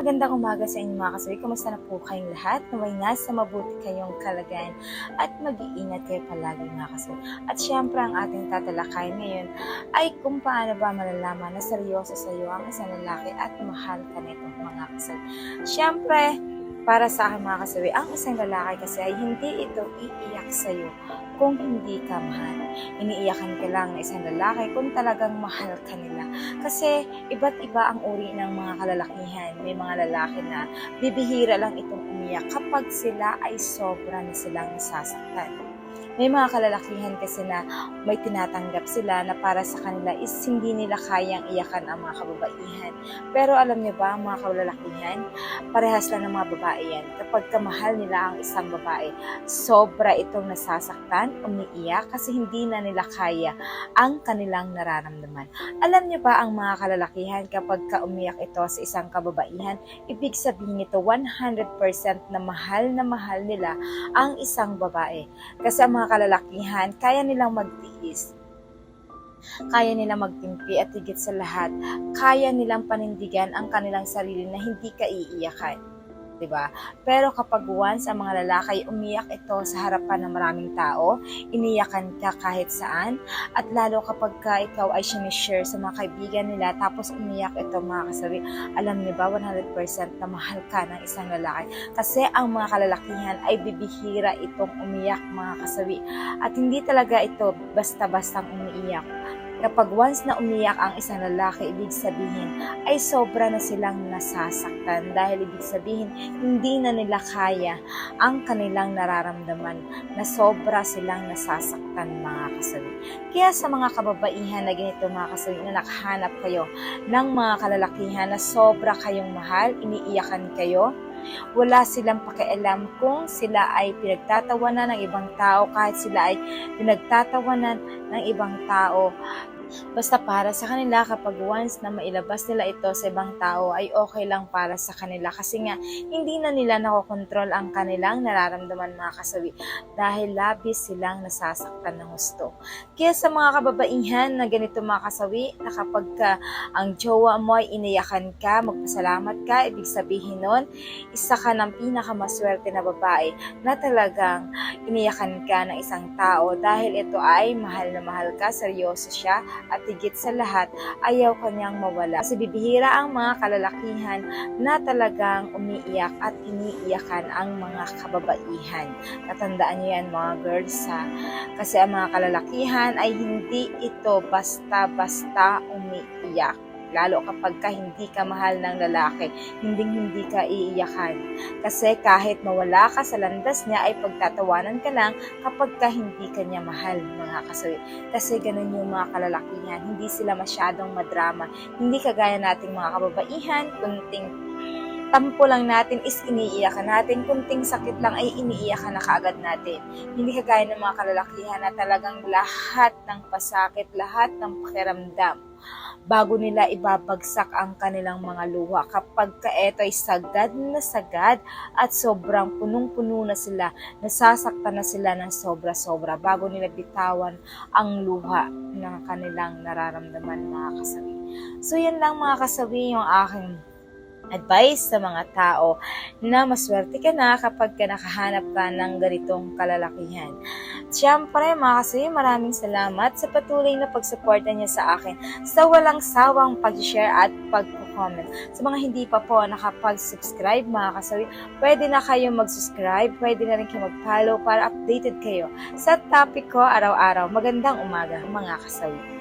Magandang umaga sa inyo mga kasawi. Kumusta na po kayong lahat? Naway nasa mabuti kayong kalagayan at mag-iingat kayo palagi mga kasawi. At syempre ang ating tatalakayin ngayon ay kung paano ba malalaman na seryoso sa iyo ang isang lalaki at mahal ka nito mga kasawi. Syempre, para sa akin mga kasawi, ang isang lalaki kasi ay hindi ito iiyak sa iyo kung hindi ka mahal. Iniiyakan ka lang ng isang lalaki kung talagang mahal ka nila. Kasi iba't iba ang uri ng mga kalalakihan. May mga lalaki na bibihira lang itong umiyak kapag sila ay sobra na silang nasasaktan. May mga kalalakihan kasi na may tinatanggap sila na para sa kanila is hindi nila kayang iyakan ang mga kababaihan. Pero alam niyo ba, mga kalalakihan, parehas lang ng mga babae yan. Kapag kamahal nila ang isang babae, sobra itong nasasaktan, umiiyak kasi hindi na nila kaya ang kanilang nararamdaman. Alam niyo ba ang mga kalalakihan kapag umiyak ito sa isang kababaihan, ibig sabihin ito 100% na mahal nila ang isang babae. Kasi ang mga kalalakihan, kaya nilang magtiis, kaya nilang magtimpi at higit sa lahat, kaya nilang panindigan ang kanilang sarili na hindi ka iiyakan. Diba? Pero kapag once ang mga lalaki umiyak ito sa harapan ng maraming tao, iniyakan ka kahit saan, at lalo kapag ikaw ay sinishare sa mga kaibigan nila tapos umiyak ito mga kasawi, alam niyo ba 100% na mahal ka ng isang lalaki kasi ang mga kalalakihan ay bibihira itong umiyak mga kasawi, at hindi talaga ito basta-bastang umiiyak. Kapag once na umiyak ang isang lalaki, ibig sabihin ay sobra na silang nasasaktan dahil ibig sabihin hindi na nila kaya ang kanilang nararamdaman, na sobra silang nasasaktan mga kasawi. Kaya sa mga kababaihan na ganito mga kasawi, na nakahanap kayo ng mga kalalakihan na sobra kayong mahal, iniiyakan kayo, wala silang pakialam kung sila ay pinagtatawanan ng ibang tao, kahit sila ay pinagtatawanan ng ibang tao. Basta para sa kanila, kapag once na mailabas nila ito sa ibang tao ay okay lang para sa kanila, kasi nga hindi na nila nakokontrol ang kanilang nararamdaman mga kasawi dahil labis silang nasasaktan ng gusto. Kaya sa mga kababaihan na ganito mga kasawi, na kapag ang jowa mo ay iniyakan ka, magpasalamat ka, ibig sabihin nun, isa ka ng pinakamaswerte na babae na talagang iniyakan ka ng isang tao dahil ito ay mahal na mahal ka, seryoso siya, at higit sa lahat, ayaw kanyang mawala. Kasi bibihira ang mga kalalakihan na talagang umiiyak at iniiyakan ang mga kababaihan. Natandaan niyo yan mga girls ha. Kasi ang mga kalalakihan ay hindi ito basta-basta umiiyak. Lalo kapag hindi ka mahal ng lalaki, hindi ka iiyakan. Kasi kahit mawala ka sa landas niya ay pagtatawanan ka lang kapag hindi ka niya mahal mga kasawi. Kasi ganun yung mga kalalakihan, hindi sila masyadong madrama. Hindi kagaya nating mga kababaihan, kunting tampo lang natin is iniiyakan natin, kunting sakit lang ay iniiyakan na kaagad natin. Hindi kagaya ng mga kalalakihan na talagang lahat ng pasakit, lahat ng pakiramdam, bago nila ibabagsak ang kanilang mga luha. Kapag ito ay sagad na sagad at sobrang punong-puno na sila, nasasaktan na sila ng sobra-sobra bago nila bitawan ang luha ng kanilang nararamdaman mga kasawi. So yan lang mga kasawi yung aking advice sa mga tao na maswerte ka na kapag nakahanap ka ng ganitong kalalakihan. Siyempre mga kasawi, maraming salamat sa patuloy na pagsuporta niya sa akin sa walang sawang pag-share at pag-comment. Sa mga hindi pa po nakapag-subscribe mga kasawi, pwede na kayo mag-subscribe, pwede na rin kayo mag-follow para updated kayo sa topic ko araw-araw. Magandang umaga mga kasawi.